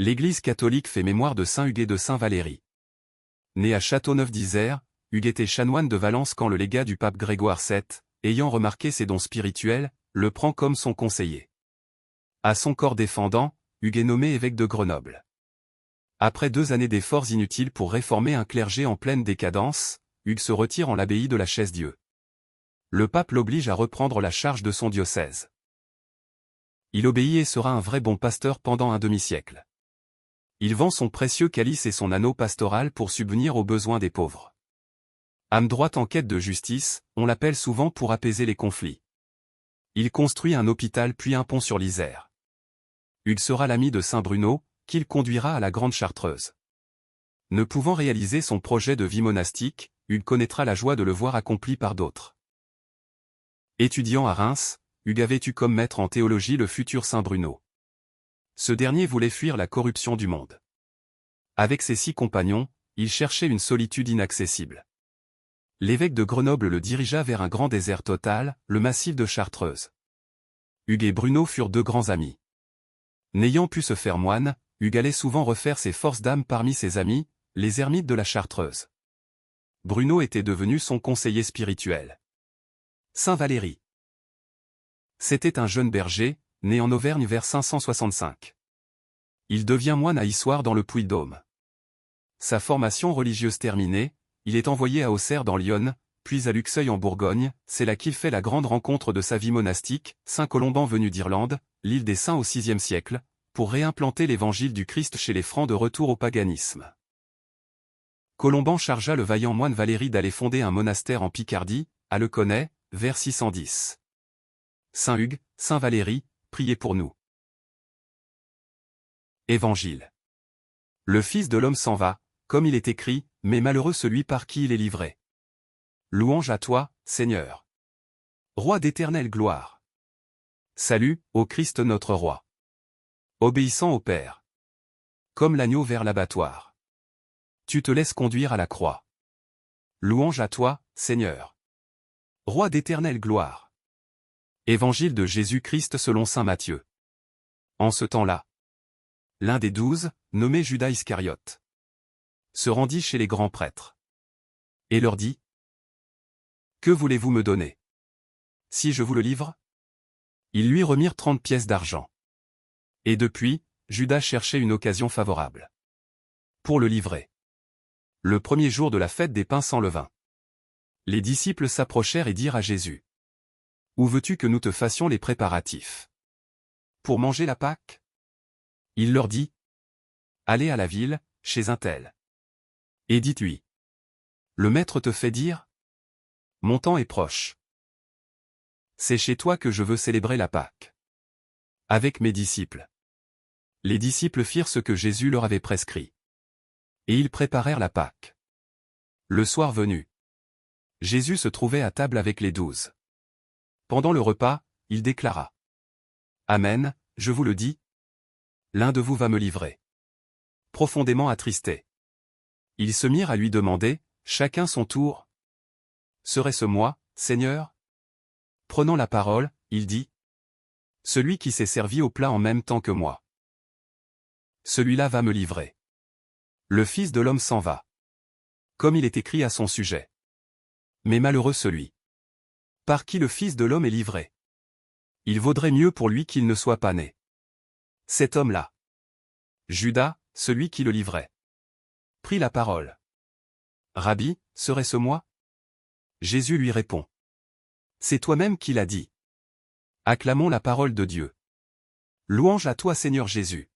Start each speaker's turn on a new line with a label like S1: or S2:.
S1: L'Église catholique fait mémoire de saint Hugues et de saint Valérie. Né à Châteauneuf-d'Isère, Hugues était chanoine de Valence quand le légat du pape Grégoire VII, ayant remarqué ses dons spirituels, le prend comme son conseiller. À son corps défendant, Hugues est nommé évêque de Grenoble. Après 2 années d'efforts inutiles pour réformer un clergé en pleine décadence, Hugues se retire en l'abbaye de la Chaise-Dieu. Le pape l'oblige à reprendre la charge de son diocèse. Il obéit et sera un vrai bon pasteur pendant un demi-siècle. Il vend son précieux calice et son anneau pastoral pour subvenir aux besoins des pauvres. Âme droite en quête de justice, on l'appelle souvent pour apaiser les conflits. Il construit un hôpital puis un pont sur l'Isère. Hugues sera l'ami de saint Bruno, qu'il conduira à la Grande Chartreuse. Ne pouvant réaliser son projet de vie monastique, Hugues connaîtra la joie de le voir accompli par d'autres. Étudiant à Reims, Hugues avait eu comme maître en théologie le futur saint Bruno. Ce dernier voulait fuir la corruption du monde. Avec ses 6 compagnons, il cherchait une solitude inaccessible. L'évêque de Grenoble le dirigea vers un grand désert total, le massif de Chartreuse. Hugues et Bruno furent 2 grands amis. N'ayant pu se faire moine, Hugues allait souvent refaire ses forces d'âme parmi ses amis, les ermites de la Chartreuse. Bruno était devenu son conseiller spirituel. Saint Valérie. C'était un jeune berger, né en Auvergne vers 565. Il devient moine à Issoire dans le Puy-de-Dôme. Sa formation religieuse terminée, il est envoyé à Auxerre dans l'Yonne, puis à Luxeuil en Bourgogne, c'est là qu'il fait la grande rencontre de sa vie monastique, saint Colomban venu d'Irlande, l'île des Saints au VIe siècle, pour réimplanter l'évangile du Christ chez les Francs de retour au paganisme. Colomban chargea le vaillant moine Valérie d'aller fonder un monastère en Picardie, à Le Connait, vers 610. Saint Hugues, Saint Valérie, priez pour nous. Évangile. Le Fils de l'homme s'en va, comme il est écrit, mais malheureux celui par qui il est livré. Louange à toi, Seigneur. Roi d'éternelle gloire. Salut, ô Christ notre Roi. Obéissant au Père. Comme l'agneau vers l'abattoir. Tu te laisses conduire à la croix. Louange à toi, Seigneur. Roi d'éternelle gloire. Évangile de Jésus-Christ selon saint Matthieu. En ce temps-là, l'un des 12, nommé Judas Iscariote, se rendit chez les grands prêtres et leur dit : Que voulez-vous me donner si je vous le livre ? Ils lui remirent 30 pièces d'argent. Et depuis, Judas cherchait une occasion favorable pour le livrer. Le premier jour de la fête des pains sans levain, les disciples s'approchèrent et dirent à Jésus : Où veux-tu que nous te fassions les préparatifs pour manger la Pâque ? Il leur dit : Allez à la ville, chez un tel. Et dites-lui : Le maître te fait dire : Mon temps est proche. C'est chez toi que je veux célébrer la Pâque avec mes disciples. Les disciples firent ce que Jésus leur avait prescrit. Et ils préparèrent la Pâque. Le soir venu, Jésus se trouvait à table avec les 12. Pendant le repas, il déclara : Amen, je vous le dis, l'un de vous va me livrer. Profondément attristés, ils se mirent à lui demander, chacun son tour : Serait-ce moi, Seigneur ? Prenant la parole, il dit : Celui qui s'est servi au plat en même temps que moi. Celui-là va me livrer. Le Fils de l'homme s'en va. Comme il est écrit à son sujet. Mais malheureux celui par qui le Fils de l'homme est livré. Il vaudrait mieux pour lui qu'il ne soit pas né. Cet homme-là, Judas, celui qui le livrait, prit la parole. Rabbi, serait-ce moi ? Jésus lui répond : C'est toi-même qui l'as dit. Acclamons la parole de Dieu. Louange à toi Seigneur Jésus.